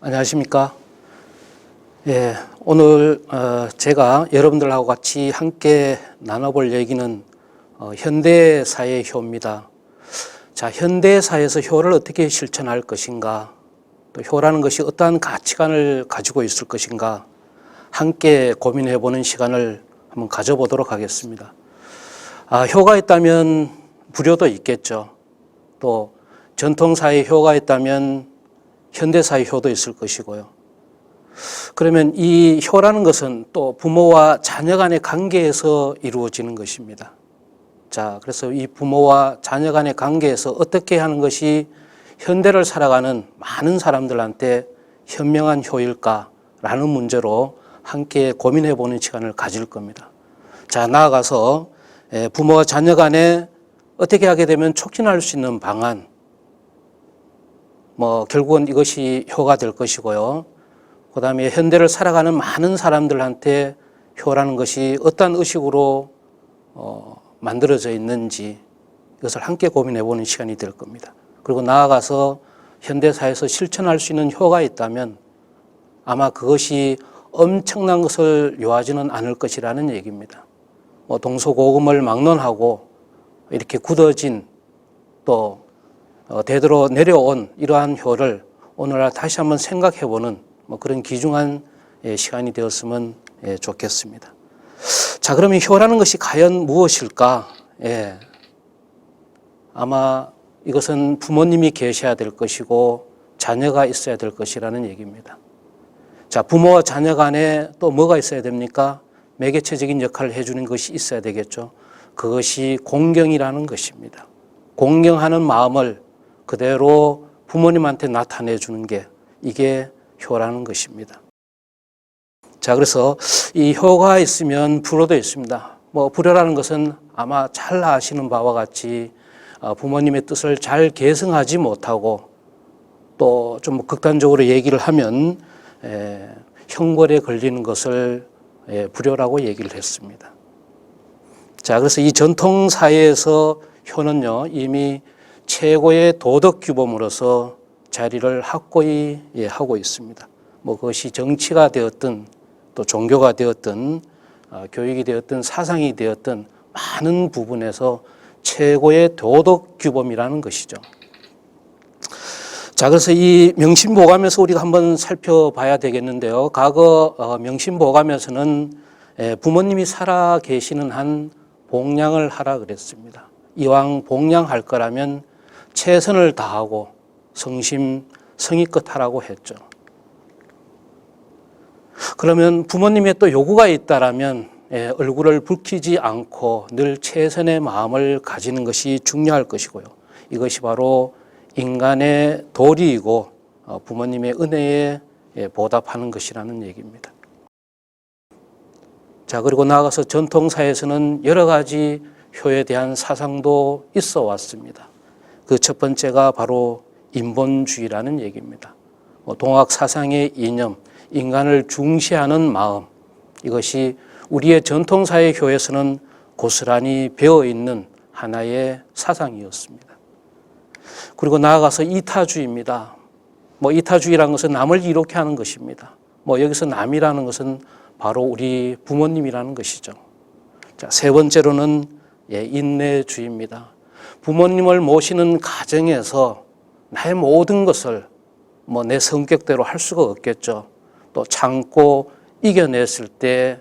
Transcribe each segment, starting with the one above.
안녕하십니까. 오늘 제가 여러분들하고 같이 함께 나눠볼 얘기는 현대사의 효입니다. 자, 현대사에서 효를 어떻게 실천할 것인가, 또 효라는 것이 어떠한 가치관을 가지고 있을 것인가 함께 고민해보는 시간을 한번 가져보도록 하겠습니다. 효가 있다면 불효도 있겠죠. 또 전통사의 효가 있다면 현대사의 효도 있을 것이고요. 그러면 이 효라는 것은 또 부모와 자녀 간의 관계에서 이루어지는 것입니다. 자, 그래서 이 부모와 자녀 간의 관계에서 어떻게 하는 것이 현대를 살아가는 많은 사람들한테 현명한 효일까라는 문제로 함께 고민해 보는 시간을 가질 겁니다. 자, 나아가서 부모와 자녀 간에 어떻게 하게 되면 촉진할 수 있는 방안, 결국은 이것이 효가 될 것이고요. 그 다음에 현대를 살아가는 많은 사람들한테 효라는 것이 어떤 의식으로 만들어져 있는지 이것을 함께 고민해 보는 시간이 될 겁니다. 그리고 나아가서 현대사에서 실천할 수 있는 효가 있다면 아마 그것이 엄청난 것을 요하지는 않을 것이라는 얘기입니다. 동서고금을 막론하고 이렇게 굳어진 또 대대로 내려온 이러한 효를 오늘날 다시 한번 생각해보는 그런 귀중한 시간이 되었으면 좋겠습니다. 자, 그러면 효라는 것이 과연 무엇일까? 아마 이것은 부모님이 계셔야 될 것이고 자녀가 있어야 될 것이라는 얘기입니다. 자, 부모와 자녀 간에 또 뭐가 있어야 됩니까? 매개체적인 역할을 해주는 것이 있어야 되겠죠. 그것이 공경이라는 것입니다. 공경하는 마음을 그대로 부모님한테 나타내 주는 게 이게 효라는 것입니다. 자, 그래서 이 효가 있으면 불효도 있습니다. 불효라는 것은 아마 잘 아시는 바와 같이 부모님의 뜻을 잘 계승하지 못하고 또 좀 극단적으로 얘기를 하면 형벌에 걸리는 것을 불효라고 얘기를 했습니다. 자, 그래서 이 전통 사회에서 효는요 이미 최고의 도덕 규범으로서 자리를 확고히 하고 있습니다. 그것이 정치가 되었든 또 종교가 되었든 교육이 되었든 사상이 되었든 많은 부분에서 최고의 도덕 규범이라는 것이죠. 자, 그래서 이 명심보감에서 우리가 한번 살펴봐야 되겠는데요. 과거 명심보감에서는 부모님이 살아 계시는 한 봉양을 하라 그랬습니다. 이왕 봉양할 거라면 최선을 다하고 성심성의껏 하라고 했죠. 그러면 부모님의 또 요구가 있다라면 얼굴을 붉히지 않고 늘 최선의 마음을 가지는 것이 중요할 것이고요. 이것이 바로 인간의 도리이고 부모님의 은혜에 보답하는 것이라는 얘기입니다. 자, 그리고 나아가서 전통사에서는 여러 가지 효에 대한 사상도 있어 왔습니다. 그 첫 번째가 바로 인본주의라는 얘기입니다. 동학 사상의 이념, 인간을 중시하는 마음, 이것이 우리의 전통사회 효에서는 고스란히 배어있는 하나의 사상이었습니다. 그리고 나아가서 이타주의입니다. 이타주의라는 것은 남을 이롭게 하는 것입니다. 여기서 남이라는 것은 바로 우리 부모님이라는 것이죠. 자, 세 번째로는 인내주의입니다. 부모님을 모시는 가정에서 나의 모든 것을 내 성격대로 할 수가 없겠죠. 또 참고 이겨냈을 때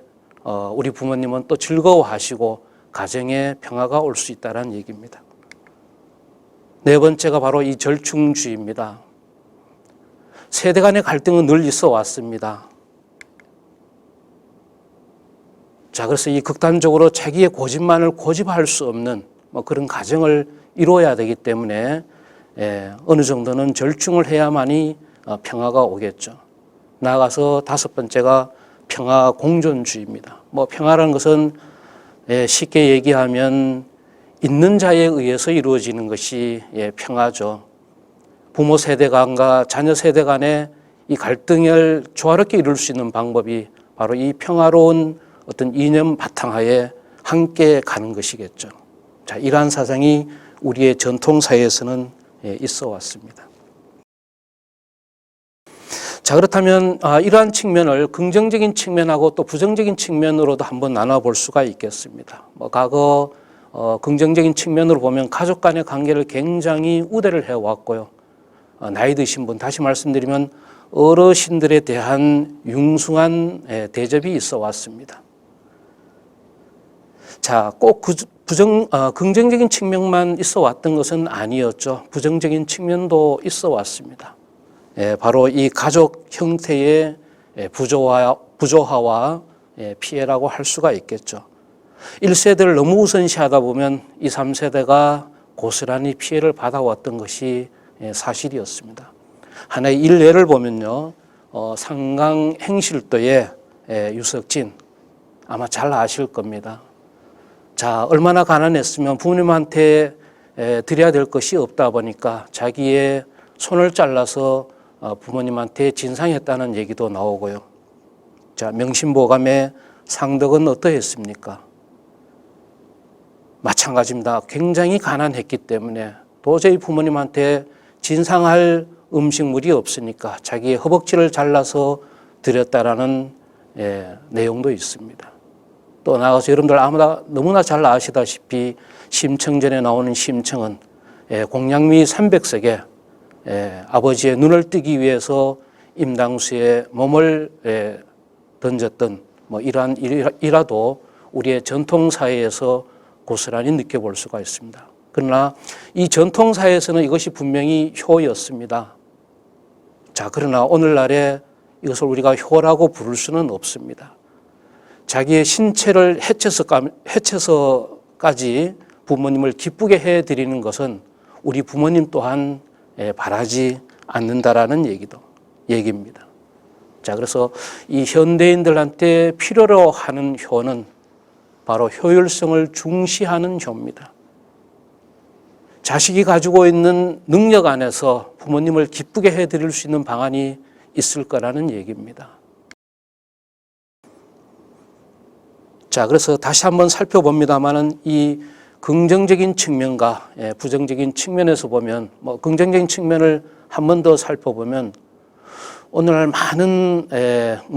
우리 부모님은 또 즐거워하시고 가정에 평화가 올 수 있다는 얘기입니다. 네 번째가 바로 이 절충주의입니다. 세대 간의 갈등은 늘 있어 왔습니다. 자, 그래서 이 극단적으로 자기의 고집만을 고집할 수 없는 그런 가정을 이루어야 되기 때문에 어느 정도는 절충을 해야만이 평화가 오겠죠. 나아가서 다섯 번째가 평화 공존주의입니다. 평화라는 것은 쉽게 얘기하면 있는 자에 의해서 이루어지는 것이 평화죠. 부모 세대 간과 자녀 세대 간의 이 갈등을 조화롭게 이룰 수 있는 방법이 바로 이 평화로운 어떤 이념 바탕하에 함께 가는 것이겠죠. 자, 이러한 사상이 우리의 전통사회에서는 있어 왔습니다. 자, 그렇다면 이러한 측면을 긍정적인 측면하고 또 부정적인 측면으로도 한번 나눠볼 수가 있겠습니다. 과거 긍정적인 측면으로 보면 가족 간의 관계를 굉장히 우대를 해왔고요. 나이 드신 분, 다시 말씀드리면 어르신들에 대한 융숭한 대접이 있어 왔습니다. 자, 꼭 긍정적인 측면만 있어 왔던 것은 아니었죠. 부정적인 측면도 있어 왔습니다. 바로 이 가족 형태의 부조화와 피해라고 할 수가 있겠죠. 1세대를 너무 우선시하다 보면 2, 3세대가 고스란히 피해를 받아왔던 것이 사실이었습니다. 하나의 일례를 보면요. 상강 행실도의 유석진, 아마 잘 아실 겁니다. 자, 얼마나 가난했으면 부모님한테 드려야 될 것이 없다 보니까 자기의 손을 잘라서 부모님한테 진상했다는 얘기도 나오고요. 자, 명심보감의 상덕은 어떠했습니까? 마찬가지입니다. 굉장히 가난했기 때문에 도저히 부모님한테 진상할 음식물이 없으니까 자기의 허벅지를 잘라서 드렸다라는 내용도 있습니다. 또 나가서 여러분들 아무나 너무나 잘 아시다시피 심청전에 나오는 심청은 공양미 300석에 아버지의 눈을 뜨기 위해서 임당수의 몸을 던졌던 이러한 일화도 우리의 전통사회에서 고스란히 느껴볼 수가 있습니다. 그러나 이 전통사회에서는 이것이 분명히 효였습니다. 자, 그러나 오늘날에 이것을 우리가 효라고 부를 수는 없습니다. 자기의 신체를 해쳐서까지 부모님을 기쁘게 해드리는 것은 우리 부모님 또한 바라지 않는다라는 얘기입니다. 자, 그래서 이 현대인들한테 필요로 하는 효는 바로 효율성을 중시하는 효입니다. 자식이 가지고 있는 능력 안에서 부모님을 기쁘게 해드릴 수 있는 방안이 있을 거라는 얘기입니다. 자, 그래서 다시 한번 살펴봅니다만은 이 긍정적인 측면과 부정적인 측면에서 보면 긍정적인 측면을 한 번 더 살펴보면 오늘날 많은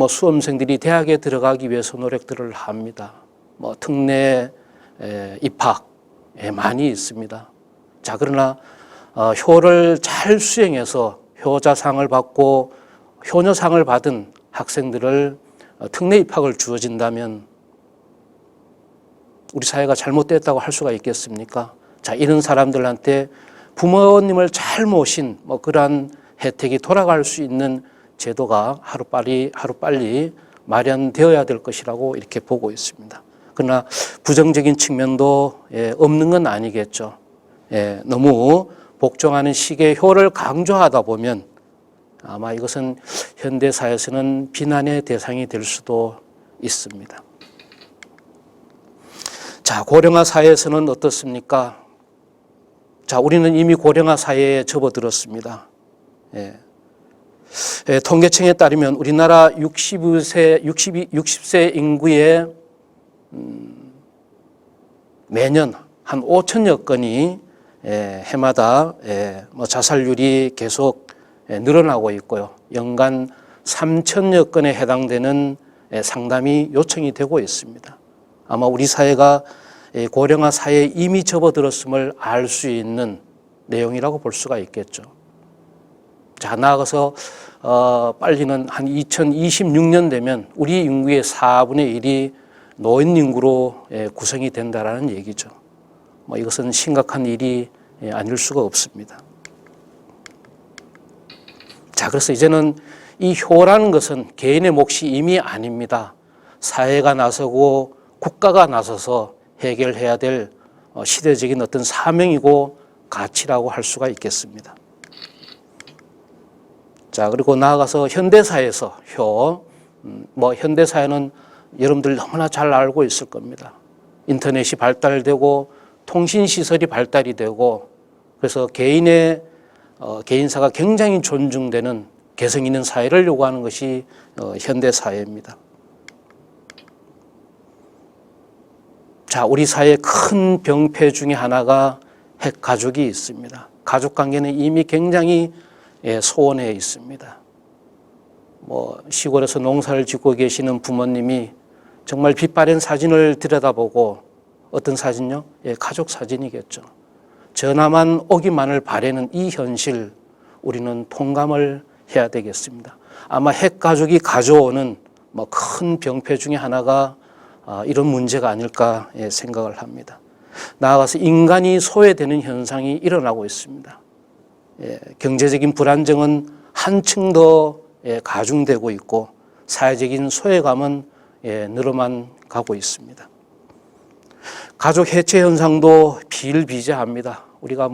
수험생들이 대학에 들어가기 위해서 노력들을 합니다. 특례 입학 많이 있습니다. 자, 그러나 효를 잘 수행해서 효자상을 받고 효녀상을 받은 학생들을 특례 입학을 주어진다면 우리 사회가 잘못됐다고 할 수가 있겠습니까? 자, 이런 사람들한테 부모님을 잘 모신 그러한 혜택이 돌아갈 수 있는 제도가 하루빨리 마련되어야 될 것이라고 이렇게 보고 있습니다. 그러나 부정적인 측면도 없는 건 아니겠죠. 너무 복종하는 식의 효를 강조하다 보면 아마 이것은 현대사회에서는 비난의 대상이 될 수도 있습니다. 자, 고령화 사회에서는 어떻습니까? 자, 우리는 이미 고령화 사회에 접어들었습니다. 통계청에 따르면 우리나라 60세 인구의 매년 한 5천여 건이 해마다 자살률이 계속 늘어나고 있고요. 연간 3천여 건에 해당되는 상담이 요청이 되고 있습니다. 아마 우리 사회가 고령화 사회에 이미 접어들었음을 알 수 있는 내용이라고 볼 수가 있겠죠. 자, 나아가서 빨리는 한 2026년 되면 우리 인구의 4분의 1이 노인 인구로 구성이 된다라는 얘기죠. 이것은 심각한 일이 아닐 수가 없습니다. 자, 그래서 이제는 이 효라는 것은 개인의 몫이 이미 아닙니다. 사회가 나서고 국가가 나서서 해결해야 될 시대적인 어떤 사명이고 가치라고 할 수가 있겠습니다. 자, 그리고 나아가서 현대사회에서 효, 현대사회는 여러분들 너무나 잘 알고 있을 겁니다. 인터넷이 발달되고 통신시설이 발달이 되고 그래서 개인사가 굉장히 존중되는 개성 있는 사회를 요구하는 것이 현대사회입니다. 자, 우리 사회의 큰 병폐 중에 하나가 핵가족이 있습니다. 가족관계는 이미 굉장히 소원해 있습니다. 시골에서 농사를 짓고 계시는 부모님이 정말 빛바랜 사진을 들여다보고 어떤 사진요? 가족 사진이겠죠. 전화만 오기만을 바라는 이 현실 우리는 통감을 해야 되겠습니다. 아마 핵가족이 가져오는 큰 병폐 중에 하나가 이런 문제가 아닐까 생각을 합니다. 나아가서 인간이 소외되는 현상이 일어나고 있습니다. 경제적인 불안정은 한층 더 가중되고 있고 사회적인 소외감은 늘어만 가고 있습니다. 가족 해체 현상도 비일비재합니다. 우리가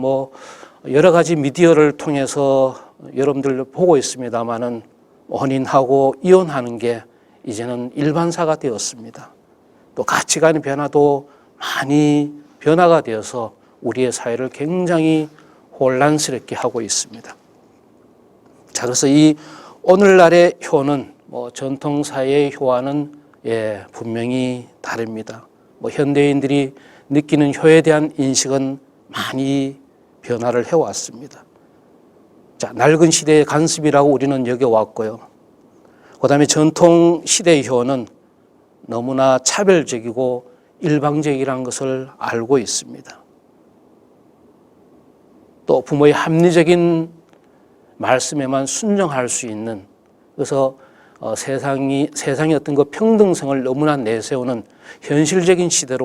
여러 가지 미디어를 통해서 여러분들 보고 있습니다만은 혼인하고 이혼하는 게 이제는 일반사가 되었습니다. 또 가치관의 변화도 많이 변화가 되어서 우리의 사회를 굉장히 혼란스럽게 하고 있습니다. 자, 그래서 이 오늘날의 효는 전통사회의 효와는 분명히 다릅니다. 현대인들이 느끼는 효에 대한 인식은 많이 변화를 해왔습니다. 자, 낡은 시대의 간습이라고 우리는 여겨왔고요. 그 다음에 전통 시대의 효는 너무나 차별적이고 일방적이라는 것을 알고 있습니다. 또 부모의 합리적인 말씀에만 순종할 수 있는, 그래서 세상의 어떤 그 평등성을 너무나 내세우는 현실적인 시대에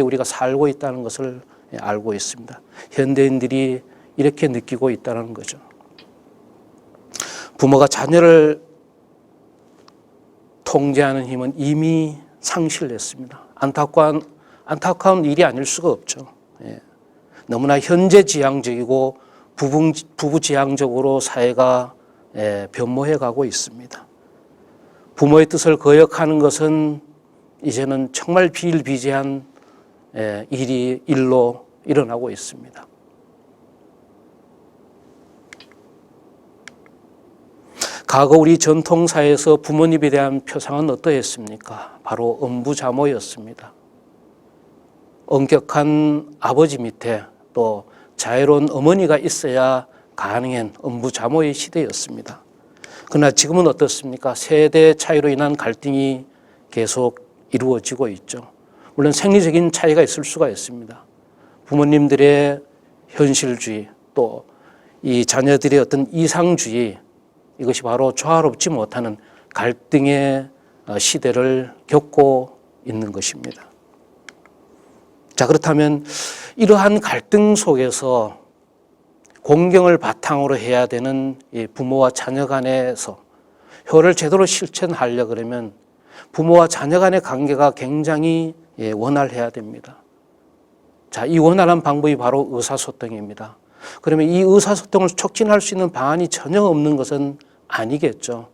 우리가 살고 있다는 것을 알고 있습니다. 현대인들이 이렇게 느끼고 있다는 거죠. 부모가 자녀를 통제하는 힘은 이미 상실했습니다. 안타까운 일이 아닐 수가 없죠. 너무나 현재지향적이고 부부지향적으로 사회가 변모해 가고 있습니다. 부모의 뜻을 거역하는 것은 이제는 정말 비일비재한 일로 일어나고 있습니다. 과거 우리 전통사회에서 부모님에 대한 표상은 어떠했습니까? 바로 엄부자모였습니다. 엄격한 아버지 밑에 또 자애로운 어머니가 있어야 가능한 엄부자모의 시대였습니다. 그러나 지금은 어떻습니까? 세대 차이로 인한 갈등이 계속 이루어지고 있죠. 물론 생리적인 차이가 있을 수가 있습니다. 부모님들의 현실주의, 또 이 자녀들의 어떤 이상주의, 이것이 바로 조화롭지 못하는 갈등의 시대를 겪고 있는 것입니다. 자, 그렇다면 이러한 갈등 속에서 공경을 바탕으로 해야 되는 부모와 자녀 간에서 효를 제대로 실천하려고 그러면 부모와 자녀 간의 관계가 굉장히 원활해야 됩니다. 자, 이 원활한 방법이 바로 의사소통입니다. 그러면 이 의사소통을 촉진할 수 있는 방안이 전혀 없는 것은 아니겠죠.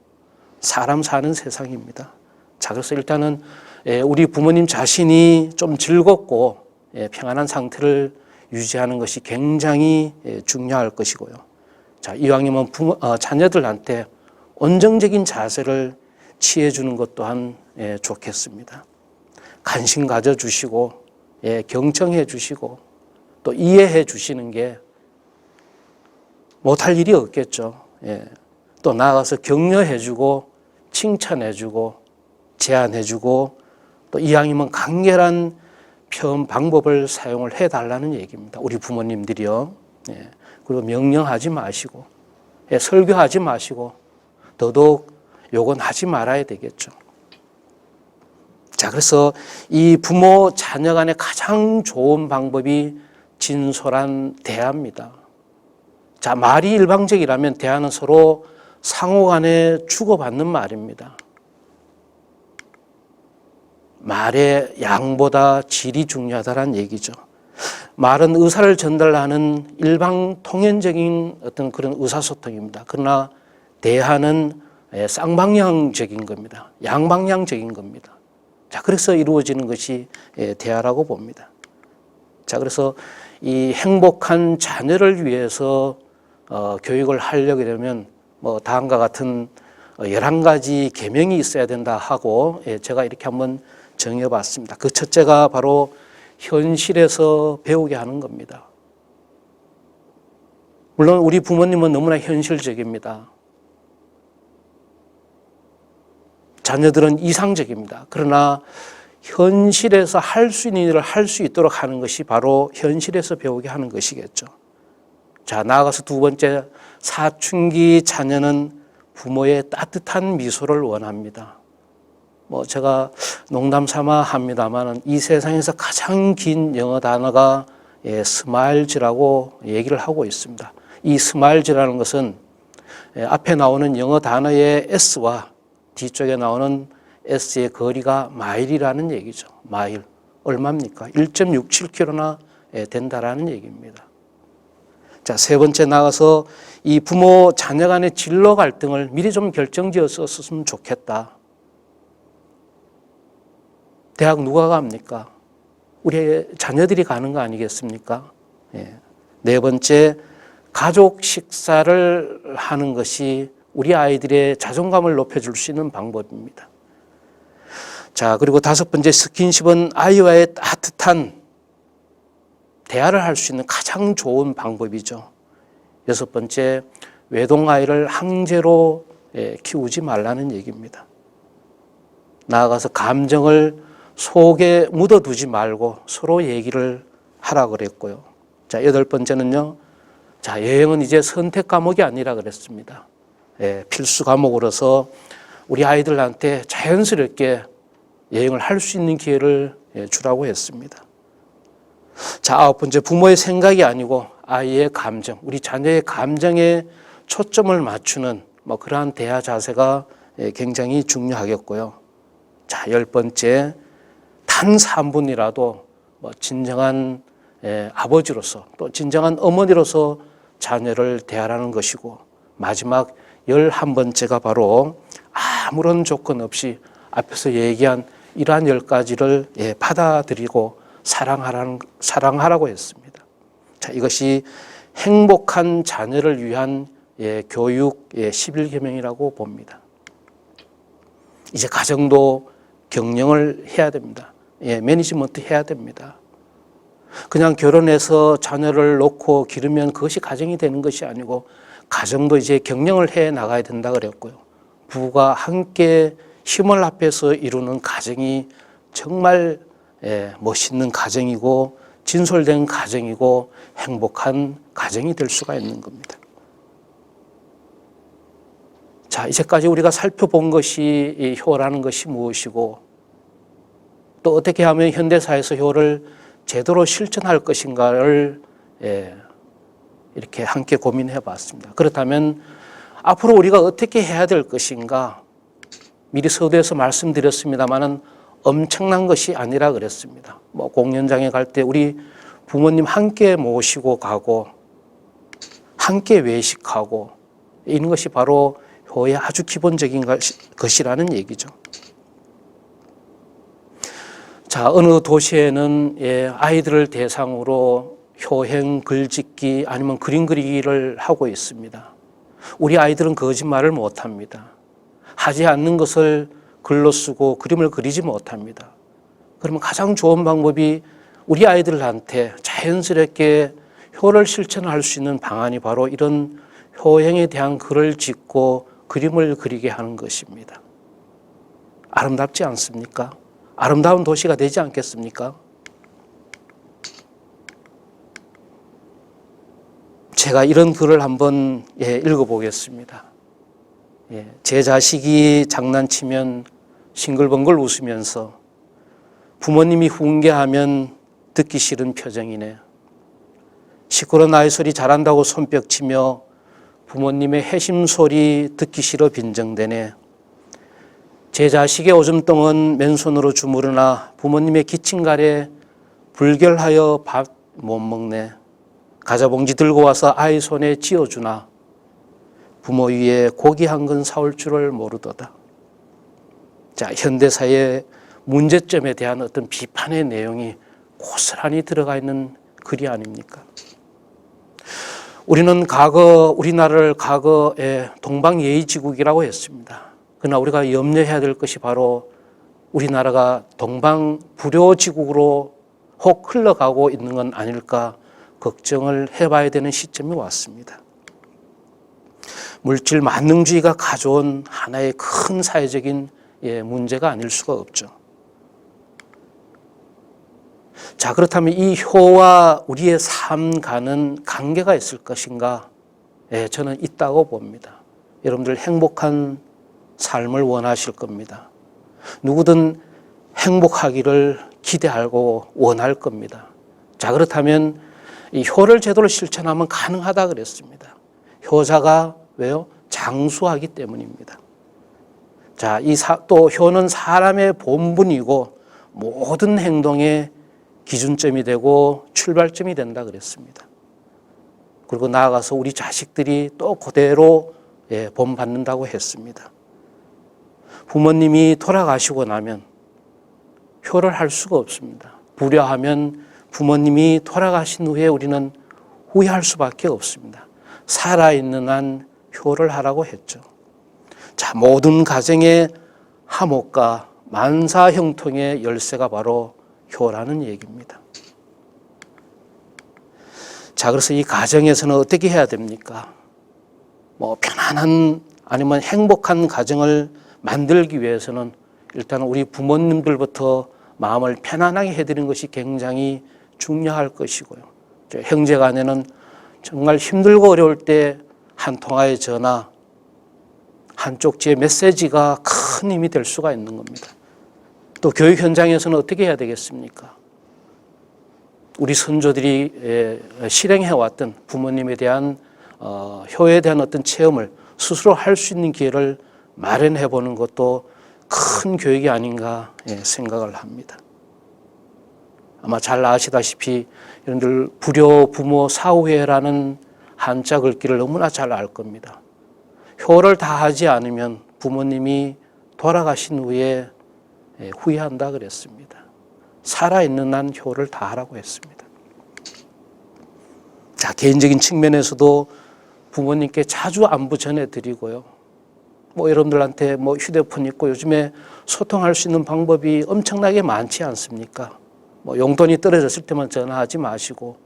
사람 사는 세상입니다. 자, 그래서 일단은 우리 부모님 자신이 좀 즐겁고 평안한 상태를 유지하는 것이 굉장히 중요할 것이고요. 자, 이왕이면 자녀들한테 온정적인 자세를 취해주는 것 또한 좋겠습니다. 관심 가져주시고 경청해 주시고 또 이해해 주시는 게 못할 일이 없겠죠. 또 나아가서 격려해 주고 칭찬해 주고 제안해 주고 또 이왕이면 강렬한 표현 방법을 사용을 해달라는 얘기입니다. 우리 부모님들이요. 그리고 명령하지 마시고 설교하지 마시고 더더욱 욕은 하지 말아야 되겠죠. 자, 그래서 이 부모 자녀 간의 가장 좋은 방법이 진솔한 대화입니다. 자, 말이 일방적이라면 대화는 서로 상호 간에 주고받는 말입니다. 말의 양보다 질이 중요하다는 얘기죠. 말은 의사를 전달하는 일방 통연적인 어떤 그런 의사소통입니다. 그러나 대화는 쌍방향적인 겁니다. 양방향적인 겁니다. 자, 그래서 이루어지는 것이 대화라고 봅니다. 자, 그래서 이 행복한 자녀를 위해서 교육을 하려게 되면 다음과 같은 11가지 계명이 있어야 된다 하고 제가 이렇게 한번 정해봤습니다. 그 첫째가 바로 현실에서 배우게 하는 겁니다. 물론 우리 부모님은 너무나 현실적입니다. 자녀들은 이상적입니다. 그러나 현실에서 할 수 있는 일을 할 수 있도록 하는 것이 바로 현실에서 배우게 하는 것이겠죠. 자, 나아가서 두 번째, 사춘기 자녀는 부모의 따뜻한 미소를 원합니다. 제가 농담 삼아 합니다만 이 세상에서 가장 긴 영어 단어가 스마일즈라고 얘기를 하고 있습니다. 이 스마일즈라는 것은 앞에 나오는 영어 단어의 S와 뒤쪽에 나오는 S의 거리가 마일이라는 얘기죠. 마일. 얼마입니까? 1.67km나 된다라는 얘기입니다. 자, 세 번째 나가서 이 부모 자녀 간의 진로 갈등을 미리 좀 결정지었었으면 좋겠다. 대학 누가 갑니까? 우리 자녀들이 가는 거 아니겠습니까? 네 번째, 가족 식사를 하는 것이 우리 아이들의 자존감을 높여줄 수 있는 방법입니다. 자, 그리고 다섯 번째, 스킨십은 아이와의 따뜻한 대화를 할 수 있는 가장 좋은 방법이죠. 여섯 번째, 외동아이를 항제로 키우지 말라는 얘기입니다. 나아가서 감정을 속에 묻어두지 말고 서로 얘기를 하라 그랬고요. 자, 여덟 번째는요. 자, 여행은 이제 선택 과목이 아니라 그랬습니다. 필수 과목으로서 우리 아이들한테 자연스럽게 여행을 할 수 있는 기회를 주라고 했습니다. 자, 아홉 번째, 부모의 생각이 아니고 아이의 감정, 우리 자녀의 감정에 초점을 맞추는 그러한 대화 자세가 굉장히 중요하겠고요. 자, 열 번째, 단 3분이라도 진정한 아버지로서 또 진정한 어머니로서 자녀를 대하라는 것이고, 마지막 11번째가 바로 아무런 조건 없이 앞에서 얘기한 이러한 10가지를 받아들이고 사랑하라고 했습니다. 자, 이것이 행복한 자녀를 위한 교육 11계명이라고 봅니다. 이제 가정도 경영을 해야 됩니다. 매니지먼트 해야 됩니다. 그냥 결혼해서 자녀를 놓고 기르면 그것이 가정이 되는 것이 아니고 가정도 이제 경영을 해 나가야 된다 그랬고요. 부부가 함께 힘을 합해서 이루는 가정이 정말 멋있는 가정이고 진솔된 가정이고 행복한 가정이 될 수가 있는 겁니다. 자, 이제까지 우리가 살펴본 것이 이 효라는 것이 무엇이고 또 어떻게 하면 현대사회에서 효를 제대로 실천할 것인가를 이렇게 함께 고민해 봤습니다. 그렇다면 앞으로 우리가 어떻게 해야 될 것인가, 미리 서두에서 말씀드렸습니다마는 엄청난 것이 아니라 그랬습니다. 공연장에 갈 때 우리 부모님 함께 모시고 가고 함께 외식하고 이런 것이 바로 효의 아주 기본적인 것이라는 얘기죠. 자, 어느 도시에는 아이들을 대상으로 효행, 글짓기 아니면 그림 그리기를 하고 있습니다. 우리 아이들은 거짓말을 못합니다. 하지 않는 것을 글로 쓰고 그림을 그리지 못합니다. 그러면 가장 좋은 방법이 우리 아이들한테 자연스럽게 효를 실천할 수 있는 방안이 바로 이런 효행에 대한 글을 짓고 그림을 그리게 하는 것입니다. 아름답지 않습니까? 아름다운 도시가 되지 않겠습니까? 제가 이런 글을 한번 읽어보겠습니다. 제 자식이 장난치면 싱글벙글 웃으면서 부모님이 훈계하면 듣기 싫은 표정이네. 시끄러운 아이 소리 잘한다고 손뼉치며 부모님의 해심 소리 듣기 싫어 빈정대네. 제 자식의 오줌똥은 맨손으로 주무르나 부모님의 기침갈에 불결하여 밥 못 먹네. 과자봉지 들고 와서 아이 손에 쥐어주나 부모 위에 고기 한 근 사올 줄을 모르도다. 자, 현대사의 문제점에 대한 어떤 비판의 내용이 고스란히 들어가 있는 글이 아닙니까? 우리는 우리나라를 과거에 동방예의지국이라고 했습니다. 그러나 우리가 염려해야 될 것이 바로 우리나라가 동방불효지국으로 혹 흘러가고 있는 건 아닐까 걱정을 해봐야 되는 시점이 왔습니다. 물질 만능주의가 가져온 하나의 큰 사회적인 문제가 아닐 수가 없죠. 자, 그렇다면 이 효와 우리의 삶과는 관계가 있을 것인가? 저는 있다고 봅니다. 여러분들 행복한 삶을 원하실 겁니다. 누구든 행복하기를 기대하고 원할 겁니다. 자, 그렇다면 이 효를 제대로 실천하면 가능하다 그랬습니다. 효자가 왜요? 장수하기 때문입니다. 자, 또 효는 사람의 본분이고 모든 행동의 기준점이 되고 출발점이 된다 그랬습니다. 그리고 나아가서 우리 자식들이 또 그대로 본받는다고 했습니다. 부모님이 돌아가시고 나면 효를 할 수가 없습니다. 불효하면 부모님이 돌아가신 후에 우리는 후회할 수밖에 없습니다. 살아있는 한 효를 하라고 했죠. 자, 모든 가정의 화목과 만사형통의 열쇠가 바로 효라는 얘기입니다. 자, 그래서 이 가정에서는 어떻게 해야 됩니까? 편안한 아니면 행복한 가정을 만들기 위해서는 일단 우리 부모님들부터 마음을 편안하게 해드리는 것이 굉장히 중요할 것이고요. 형제 간에는 정말 힘들고 어려울 때 한 통화의 전화, 한 쪽지의 메시지가 큰 힘이 될 수가 있는 겁니다. 또 교육 현장에서는 어떻게 해야 되겠습니까? 우리 선조들이 실행해왔던 부모님에 대한 효에 대한 어떤 체험을 스스로 할 수 있는 기회를 마련해 보는 것도 큰 교육이 아닌가 생각을 합니다. 아마 잘 아시다시피 여러분들 불효 부모 사후회라는 한자 글귀를 너무나 잘 알 겁니다. 효를 다하지 않으면 부모님이 돌아가신 후에 후회한다 그랬습니다. 살아있는 한 효를 다하라고 했습니다. 자, 개인적인 측면에서도 부모님께 자주 안부 전해드리고요. 여러분들한테 휴대폰 있고 요즘에 소통할 수 있는 방법이 엄청나게 많지 않습니까? 용돈이 떨어졌을 때만 전화하지 마시고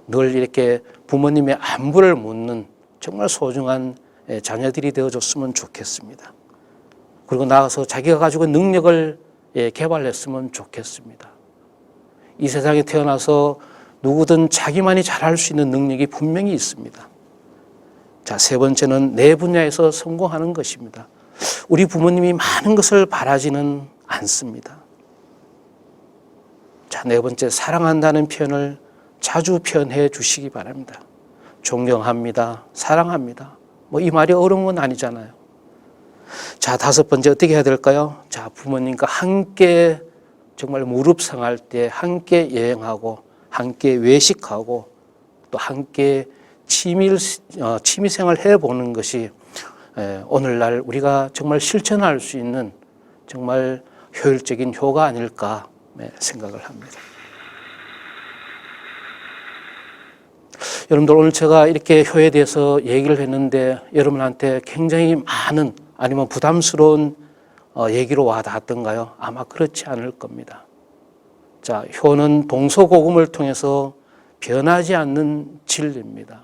늘 이렇게 부모님의 안부를 묻는 정말 소중한 자녀들이 되어줬으면 좋겠습니다. 그리고 나아가서 자기가 가지고 있는 능력을 개발했으면 좋겠습니다. 이 세상에 태어나서 누구든 자기만이 잘할 수 있는 능력이 분명히 있습니다. 자, 세 번째는 내 분야에서 성공하는 것입니다. 우리 부모님이 많은 것을 바라지는 않습니다. 자, 네 번째, 사랑한다는 표현을 자주 표현해 주시기 바랍니다. 존경합니다. 사랑합니다. 이 말이 어려운 건 아니잖아요. 자, 다섯 번째 어떻게 해야 될까요? 자, 부모님과 함께 정말 무릎 상할 때 함께 여행하고 함께 외식하고 또 함께 취미생활 해보는 것이 오늘날 우리가 정말 실천할 수 있는 정말 효율적인 효가 아닐까 생각을 합니다. 여러분들 오늘 제가 이렇게 효에 대해서 얘기를 했는데 여러분한테 굉장히 많은 아니면 부담스러운 얘기로 와닿았던가요? 아마 그렇지 않을 겁니다. 자, 효는 동서고금을 통해서 변하지 않는 진리입니다.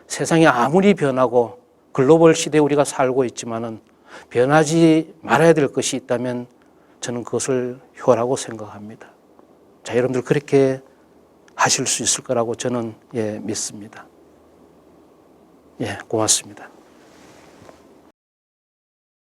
세상이 아무리 변하고 글로벌 시대에 우리가 살고 있지만은 변하지 말아야 될 것이 있다면 저는 그것을 효라고 생각합니다. 자, 여러분들 그렇게 하실 수 있을 거라고 저는 믿습니다. 고맙습니다.